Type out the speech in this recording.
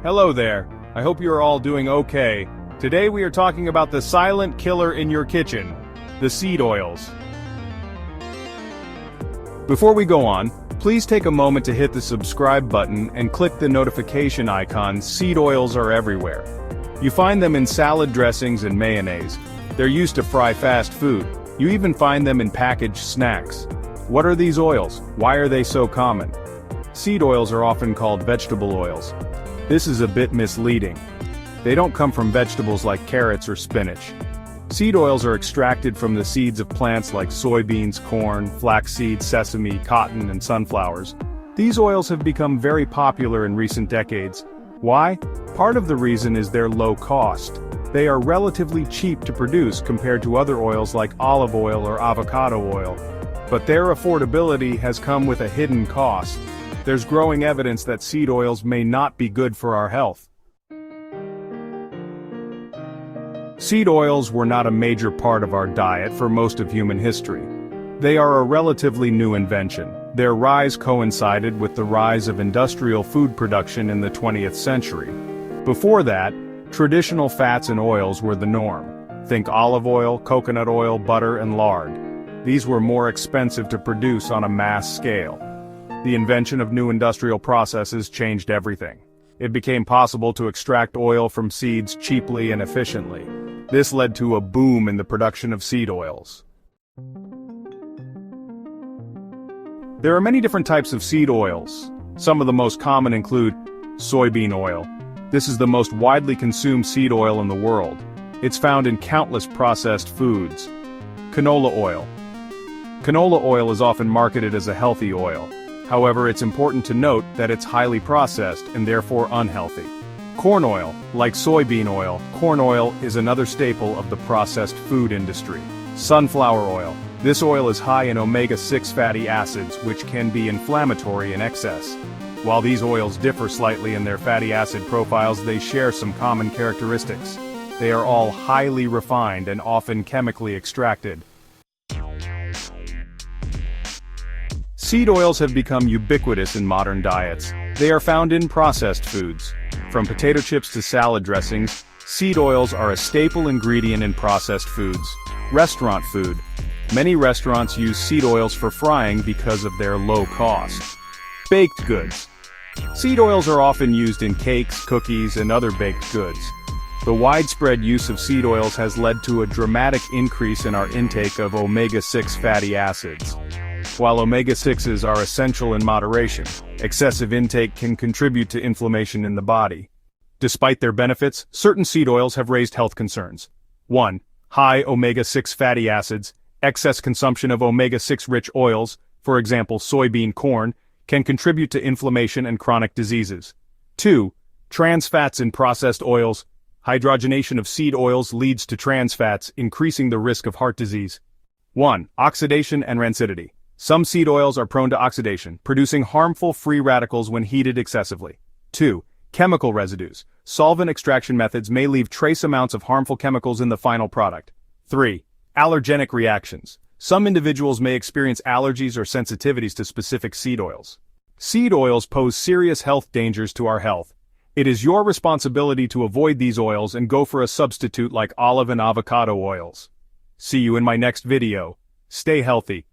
Hello there, I hope you are all doing okay. Today we are talking about the silent killer in your kitchen, the seed oils. Before we go on, please take a moment to hit the subscribe button and click the notification icon. Seed oils are everywhere. You find them in salad dressings and mayonnaise. They're used to fry fast food. You even find them in packaged snacks. What are these oils? Why are they so common? Seed oils are often called vegetable oils. This is a bit misleading. They don't come from vegetables like carrots or spinach. Seed oils are extracted from the seeds of plants like soybeans, corn, flaxseed, sesame, cotton, and sunflowers. These oils have become very popular in recent decades. Why? Part of the reason is their low cost. They are relatively cheap to produce compared to other oils like olive oil or avocado oil. But their affordability has come with a hidden cost. There's growing evidence that seed oils may not be good for our health. Seed oils were not a major part of our diet for most of human history. They are a relatively new invention. Their rise coincided with the rise of industrial food production in the 20th century. Before that, traditional fats and oils were the norm. Think olive oil, coconut oil, butter, and lard. These were more expensive to produce on a mass scale. The invention of new industrial processes changed everything. It became possible to extract oil from seeds cheaply and efficiently. This led to a boom in the production of seed oils. There are many different types of seed oils. Some of the most common include soybean oil. This is the most widely consumed seed oil in the world. It's found in countless processed foods. Canola oil. Canola oil is often marketed as a healthy oil. However, it's important to note that it's highly processed and therefore unhealthy. Corn oil. Like soybean oil, corn oil is another staple of the processed food industry. Sunflower oil. This oil is high in omega-6 fatty acids, which can be inflammatory in excess. While these oils differ slightly in their fatty acid profiles, they share some common characteristics. They are all highly refined and often chemically extracted. Seed oils have become ubiquitous in modern diets. They are found in processed foods. From potato chips to salad dressings, seed oils are a staple ingredient in processed foods. Restaurant food. Many restaurants use seed oils for frying because of their low cost. Baked goods. Seed oils are often used in cakes, cookies, and other baked goods. The widespread use of seed oils has led to a dramatic increase in our intake of omega-6 fatty acids. While omega-6s are essential in moderation, excessive intake can contribute to inflammation in the body. Despite their benefits, certain seed oils have raised health concerns. 1. High omega-6 fatty acids. Excess consumption of omega-6 rich oils, for example soybean corn, can contribute to inflammation and chronic diseases. 2. Trans fats in processed oils. Hydrogenation of seed oils leads to trans fats, increasing the risk of heart disease. 1. Oxidation and rancidity. Some seed oils are prone to oxidation, producing harmful free radicals when heated excessively. 2. Chemical residues. Solvent extraction methods may leave trace amounts of harmful chemicals in the final product. 3. Allergenic reactions. Some individuals may experience allergies or sensitivities to specific seed oils. Seed oils pose serious health dangers to our health. It is your responsibility to avoid these oils and go for a substitute like olive and avocado oils. See you in my next video. Stay healthy.